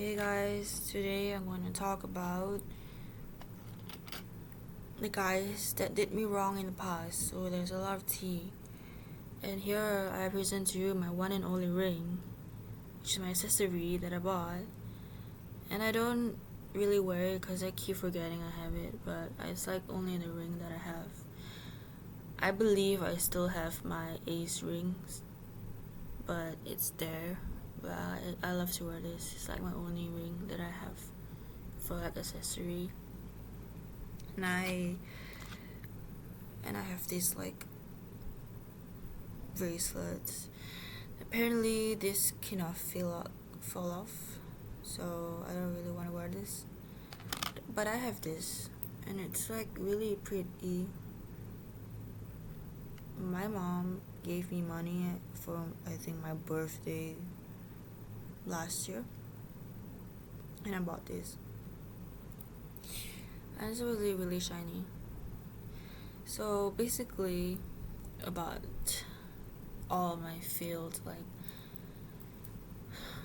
Hey guys, today I'm going to talk about the guys that did me wrong in the past. So there's a lot of tea. And here I present to you my one and only ring, which is my accessory that I bought. And I don't really wear it because I keep forgetting I have it, but it's like only the ring that I have. I believe I still have my ace rings, but it's there. But I love to wear this. It's like my only ring that I have for like accessory. And I have these like bracelets. Apparently this cannot fall off, so I don't really want to wear this. But I have this, and it's like really pretty. My mom gave me money for I think my birthday last year, and I bought this. And it's really shiny. So basically, about all of my fields, like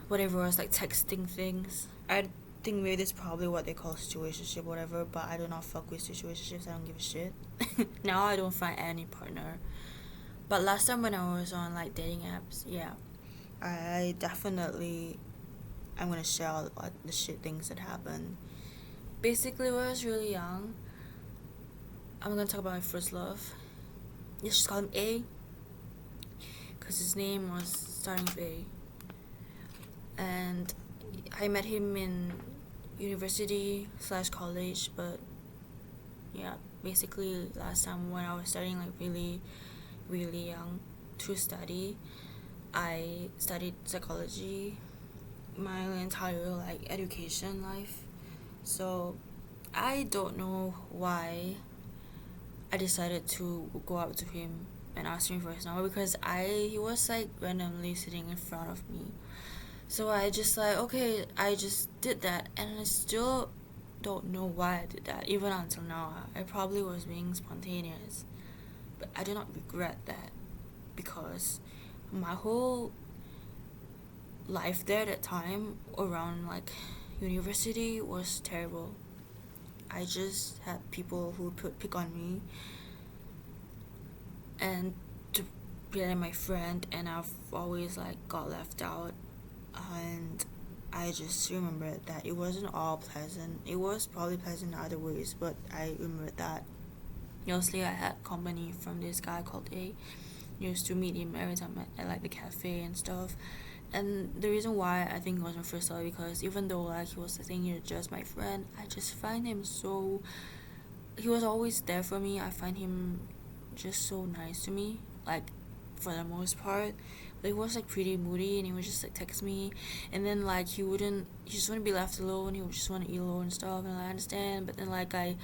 whatever was like texting things. I think maybe that's probably what they call situationship, whatever. But I do not fuck with situationships. I don't give a shit. Now I don't find any partner. But last time when I was on like dating apps, yeah, I definitely I'm gonna share all like the shit things that happened. Basically, when I was really young, I'm gonna talk about my first love. Let's just call him A, cause his name was starting with A. And I met him in university/college, but yeah, basically last time when I was starting like really young to study, I studied psychology my entire like education life. So I don't know why I decided to go up to him and ask him for his number, because he was like randomly sitting in front of me. So I just like, okay, I just did that, and I still don't know why I did that. Even until now, I probably was being spontaneous, but I do not regret that, because my whole life there at that time around like university was terrible. I just had people who would pick on me and to be my friend, and I've always like got left out. And I just remember that it wasn't all pleasant. It was probably pleasant in other ways, but I remember that mostly I had company from this guy called A. Used to meet him every time at like the cafe and stuff. And the reason why I think it was my first love, because even though like he was saying you're just my friend, I just find him so, he was always there for me. I find him just so nice to me, like for the most part. But he was like pretty moody, and he would just like text me, and then like he just wouldn't be left alone. He would just want to eat alone and stuff, and I understand. But then like I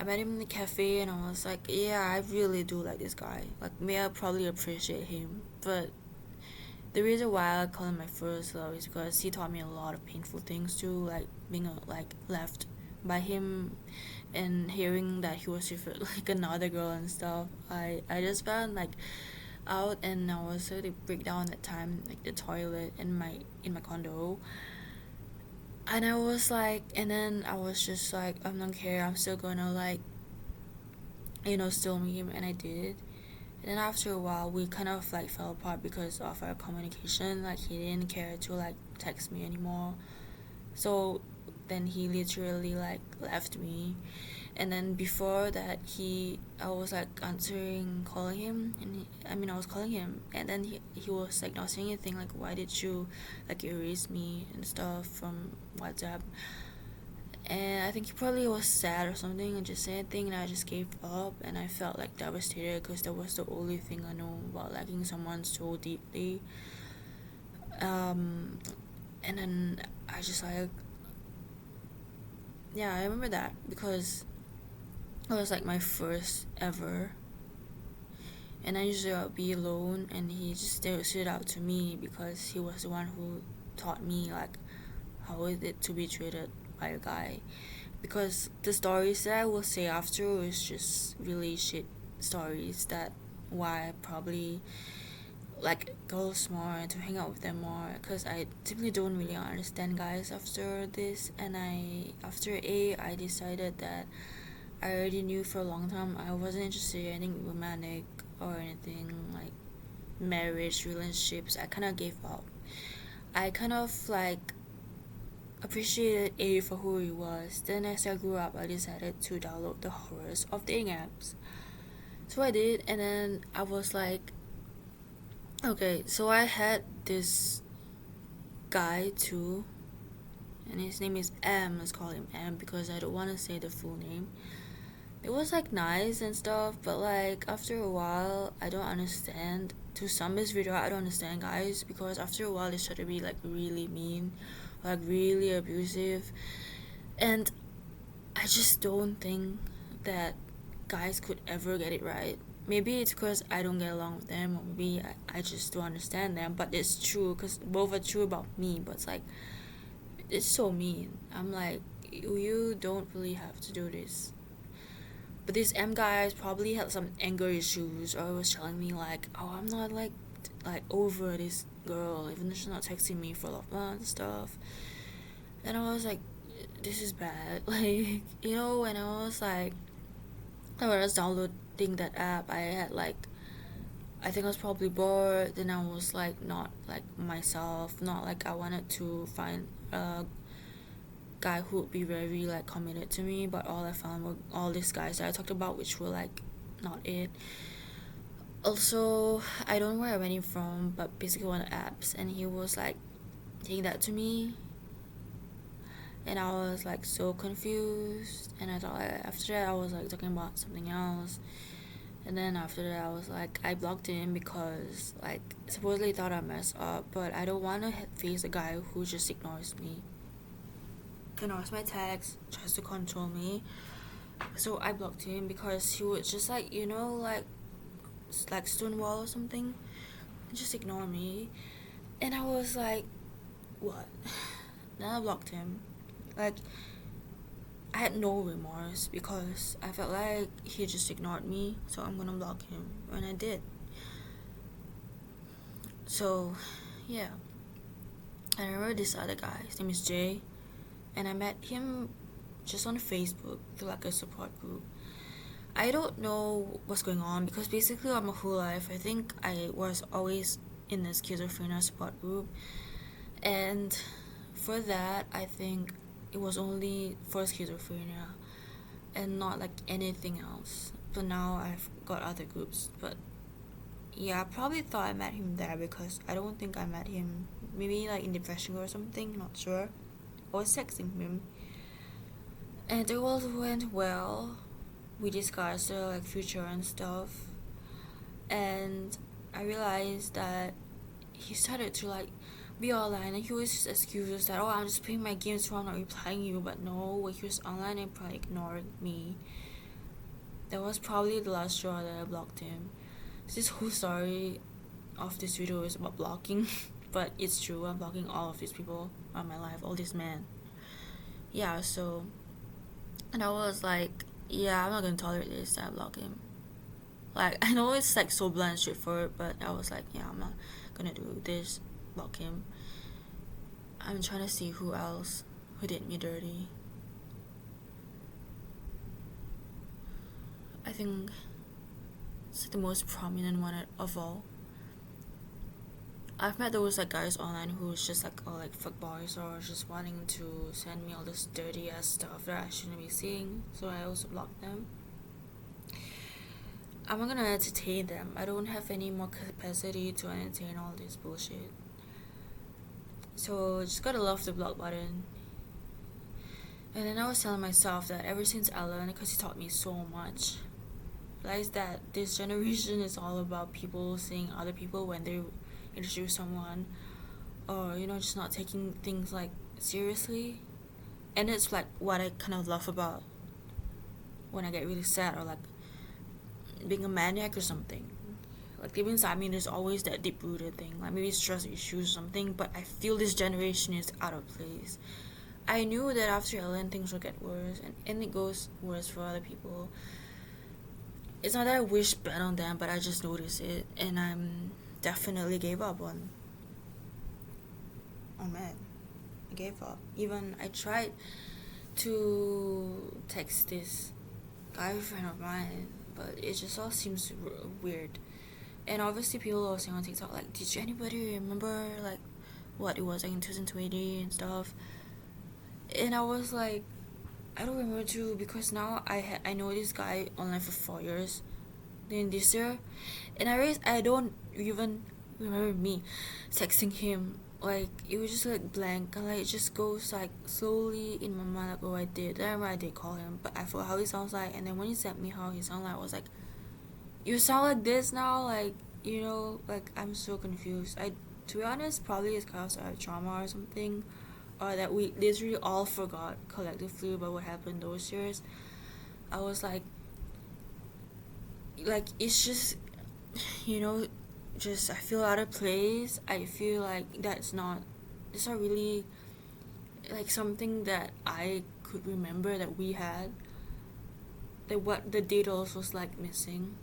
met him in the cafe, and I was like, yeah, I really do like this guy. Like, may I probably appreciate him, but the reason why I call him my first love is because he taught me a lot of painful things too, like being like left by him, and hearing that he was with like another girl and stuff. I just found like out, and I was really break down that time, like the toilet in my condo. And I was like, and then I was just like, I don't care, I'm still gonna like, still meet him, and I did. And then after a while, we kind of like fell apart because of our communication. Like he didn't care to like text me anymore. So then he literally like left me. And then before that, I was like calling him, and I was calling him, and then he was like not saying anything. Like, why did you like erase me and stuff from WhatsApp? And I think he probably was sad or something and just said anything, and I just gave up, and I felt like devastated because that was the only thing I know about liking someone so deeply. And then I just like, yeah, I remember that because it was like my first ever, and I usually I'd be alone, and he just stood out to me because he was the one who taught me like how is it to be treated by a guy. Because the stories that I will say after is just really shit stories, that why I probably like girls more and to hang out with them more, because I simply don't really understand guys after this. And after I decided that I already knew for a long time I wasn't interested in anything romantic or anything like marriage, relationships. I kind of gave up. I kind of like appreciated A for who he was. Then as I grew up, I decided to download the horrors of dating apps. So I did, and then I was like, okay, so I had this guy too, and his name is M. Let's call him M because I don't want to say the full name. It was like nice and stuff, but like after a while, I don't understand. To some this video, I don't understand guys, because after a while they start to be like really mean, like really abusive, and I just don't think that guys could ever get it right. Maybe it's because I don't get along with them, or maybe I just don't understand them. But it's true because both are true about me. But it's like, it's so mean. I'm like, you don't really have to do this. But this M guy probably had some anger issues, or was telling me like, oh, I'm not like over this girl, even though she's not texting me for a lot of months and stuff. And I was like, this is bad. Like, when I was like, when I was downloading that app, I had like, I think I was probably bored. Then I was like not like myself, not like I wanted to find a guy who would be very like committed to me. But all I found were all these guys that I talked about, which were like not it. Also, I don't know where I went from, but basically one of the apps, and he was like saying that to me, and I was like so confused. And I thought after that I was like talking about something else. And then after that I was like, I blocked him because like supposedly thought I messed up, but I don't want to face a guy who just ignores me, ignores my texts, tries to control me. So I blocked him because he would just like like Stonewall or something, just ignore me. And I was like, what? Then I blocked him. Like, I had no remorse because I felt like he just ignored me, so I'm gonna block him. And I did. So, yeah. I remember this other guy, his name is Jay, and I met him just on Facebook through like a support group. I don't know what's going on because basically all my whole life I think I was always in the schizophrenia support group, and for that I think it was only for schizophrenia and not like anything else. But now I've got other groups. But yeah, I probably thought I met him there because I don't think I met him maybe like in depression or something, not sure. I was texting him and it all went well. We discussed like future and stuff, and I realized that he started to like be online, and he always just excuses that, oh, I'm just playing my games so I'm not replying you. But no, he was online and probably ignored me. That was probably the last straw that I blocked him. This whole story of this video is about blocking, but it's true. I'm blocking all of these people on my life, all these men. Yeah, so, and I was like, yeah, I'm not gonna tolerate this. So I blocked him. Like, I know it's like so blunt and straightforward, but I was like, yeah, I'm not gonna do this. Block him. I'm trying to see who else who did me dirty. I think it's like the most prominent one of all. I've met those like guys online who's just like all like fuck boys, or just wanting to send me all this dirty ass stuff that I shouldn't be seeing, so I also blocked them. I'm not gonna entertain them. I don't have any more capacity to entertain all this bullshit. So just gotta love the block button. And then I was telling myself that ever since Ellen, because he taught me so much, realized that this generation is all about people seeing other people when they introduce someone, or just not taking things like seriously. And it's like what I kind of love about when I get really sad, or like being a maniac or something. Like deep inside me there's always that deep rooted thing, like maybe stress issues or something, but I feel this generation is out of place. I knew that after Ellen things will get worse, and it goes worse for other people. It's not that I wish bad on them, but I just notice it, and I'm definitely gave up on men. I gave up. Even I tried to text this guy friend of mine, but it just all seems weird. And obviously, people are saying on TikTok, like, did you anybody remember, like, what it was, like, in 2020 and stuff? And I was like, I don't remember too, because now I know this guy online for 4 years, then this year, and I realized I don't even remember me texting him. Like, it was just like blank, and like it just goes like slowly in my mind, like, oh, I did. I remember I did call him, but I forgot how he sounds like. And then when he sent me how he sounded like, I was like, you sound like this now, like, like, I'm so confused. To be honest, probably it's because of trauma or something, or that we literally all forgot collectively about what happened those years. I was like it's just, you know just I feel out of place. I feel like it's not really like something that I could remember that we had, that what the details was like missing.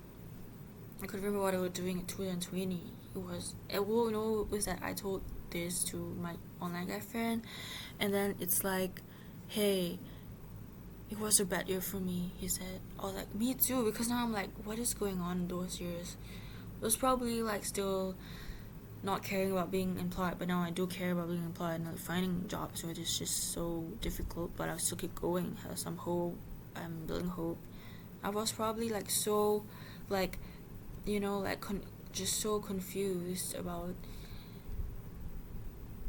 I could remember what I was doing in 2020. Was that I told this to my online guy friend, and then it's like, hey, it was a bad year for me, he said. I was like, me too, because now I'm like, what is going on in those years? It was probably like still not caring about being employed, but now I do care about being employed and like finding jobs, which is just so difficult, but I still keep going, have some hope. I'm building hope. I was probably like so, like, just so confused about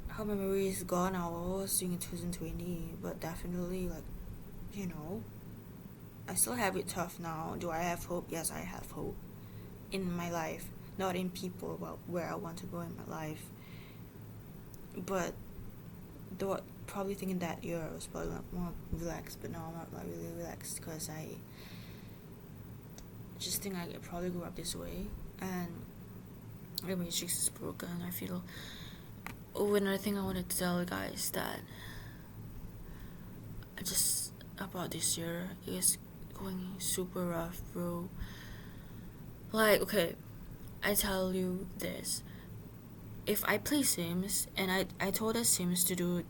how my memory is gone now. I was doing in 2020, but definitely, like, I still have it tough now. Do I have hope? Yes, I have hope in my life, not in people, but where I want to go in my life. But though probably thinking that year I was probably more relaxed, but now I'm not like really relaxed, because I just think I probably grew up this way, and the matrix is broken. I feel. Another thing I wanted to tell you guys that I just about this year is going super rough, bro. Like, okay, I tell you this. If I play Sims, and I told the Sims to do,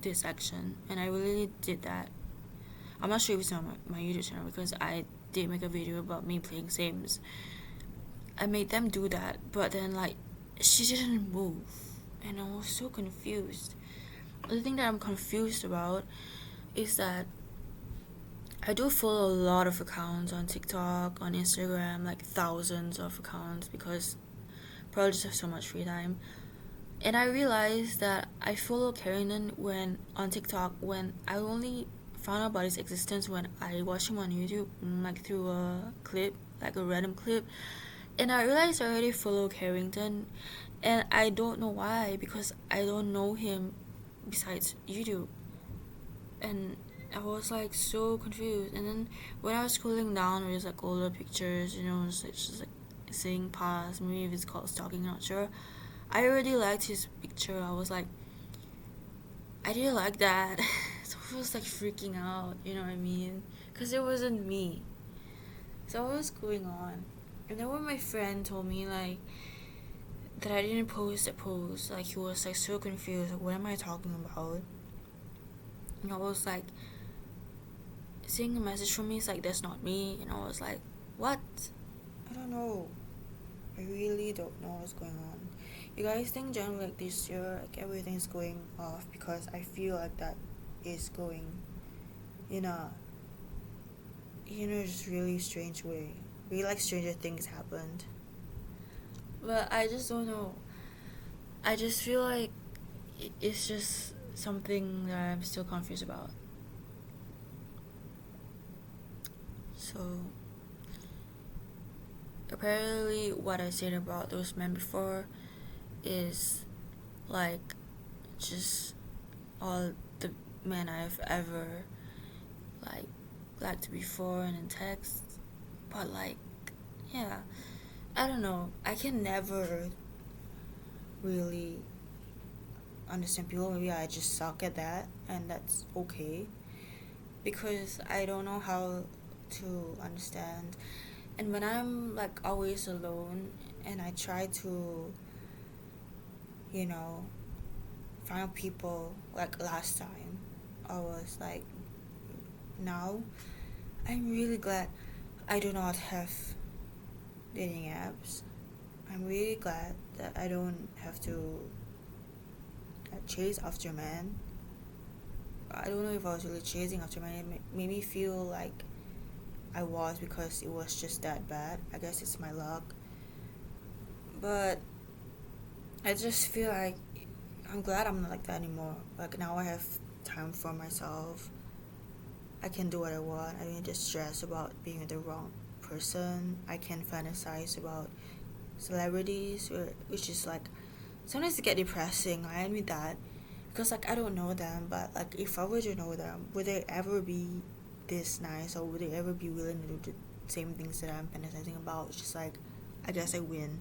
this action, and I really did that. I'm not sure if it's on my YouTube channel, because I did make a video about me playing Sims. I made them do that, but then, like, she didn't move, and I was so confused. The thing that I'm confused about is that I do follow a lot of accounts on TikTok, on Instagram, like thousands of accounts, because probably just have so much free time. And I realized that I follow Carrington on TikTok when I only found out about his existence when I watched him on YouTube, like through a clip, like a random clip. And I realized I already follow Carrington, and I don't know why, because I don't know him besides YouTube. And I was like so confused. And then when I was scrolling down, there was like older pictures, it's just like saying past, maybe if it's called stalking, not sure. I already liked his picture. I was like, I didn't like that. So I was like freaking out, you know what I mean? Because it wasn't me. So what was going on? And then when my friend told me, like, that I didn't post a post, like, he was like so confused, like, what am I talking about? And I was like, seeing a message from me is like, that's not me. And I was like, what? I don't know. I really don't know what's going on. You guys think generally like this year, like, everything's going off, because I feel like that is going in a just really strange way. Really, like, stranger things happened. But I just don't know. I just feel like it's just something that I'm still confused about. So apparently what I said about those men before is like just all the men I've ever liked before and in text. But like, yeah, I don't know. I can never really understand people. Maybe I just suck at that, and that's okay, because I don't know how to understand And when I'm like always alone and I try to, you know, find people like last time, I was like, now I'm really glad I do not have dating apps. I'm really glad that I don't have to chase after men. I don't know if I was really chasing after men. It made me feel like I was, because it was just that bad. I guess it's my luck. But I just feel like I'm glad I'm not like that anymore. Like now I have time for myself. I can do what I want. I don't need to stress about being with the wrong person. I can fantasize about celebrities, which is like sometimes it get depressing. I admit that, because like I don't know them, but like if I were to know them, would they ever be this nice, or would they ever be willing to do the same things that I'm fantasizing about? It's just like, I guess I win.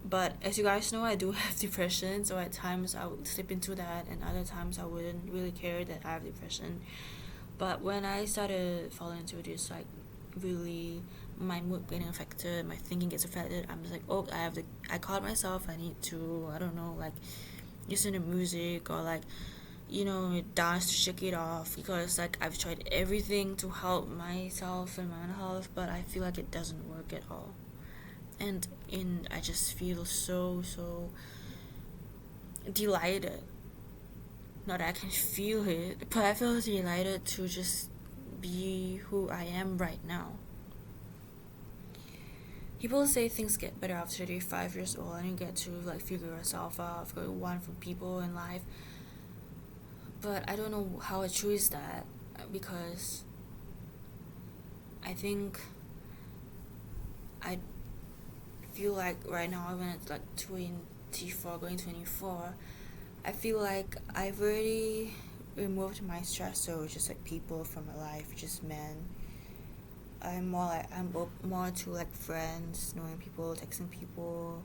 But as you guys know, I do have depression, so at times I would slip into that, and other times I wouldn't really care that I have depression. But when I started falling into this, like, really, my mood getting affected, my thinking gets affected, I'm just like, oh, I caught myself, I need to, I don't know, like, listen to music, or like, dance to shake it off, because like I've tried everything to help myself and my mental health, but I feel like it doesn't work at all. And I just feel so delighted. Not that I can feel it, but I feel delighted to just be who I am right now. People say things get better after 35 years old, and you get to like figure yourself out, figure what you want from people in life. But I don't know how true is that, because I think I feel like right now, when it's like 24 going 24, I feel like I've already removed my stressor, which is like people from my life, just men. I'm more to like friends, knowing people, texting people.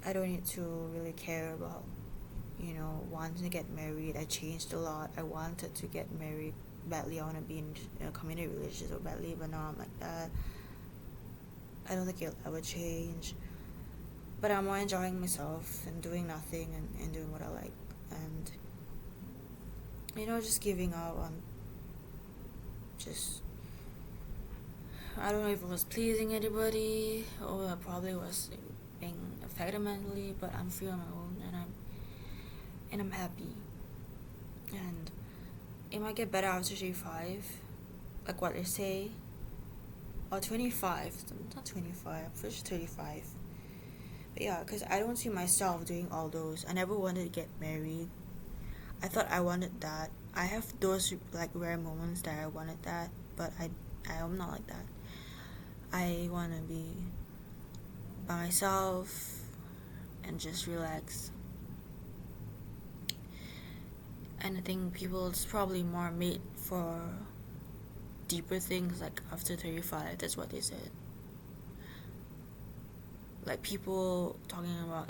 I don't need to really care about, wanting to get married. I changed a lot. I wanted to get married badly. I want to be in a community relationship so badly, but now I'm like that. I don't think it'll ever change. But I'm more enjoying myself and doing nothing, and doing what I like. And, just giving up on just, I don't know if it was pleasing anybody, or I probably was being affected mentally, but I'm free on my own, and I'm happy. And it might get better after 35, like what they say, or 25, not 25, I'm pretty sure 35. But yeah, because I don't see myself doing all those. I never wanted to get married. I thought I wanted that. I have those like rare moments that I wanted that, but I am not like that. I want to be by myself and just relax. And I think people, it's probably more made for deeper things, like after 35. That's what they said. Like people talking about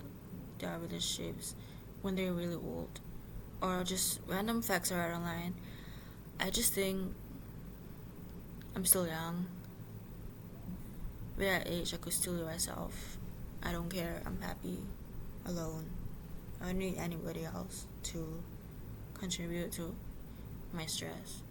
their relationships when they're really old, or just random facts I read online. I just think I'm still young. With that age, I could still be myself. I don't care. I'm happy alone. I don't need anybody else to contribute to my stress.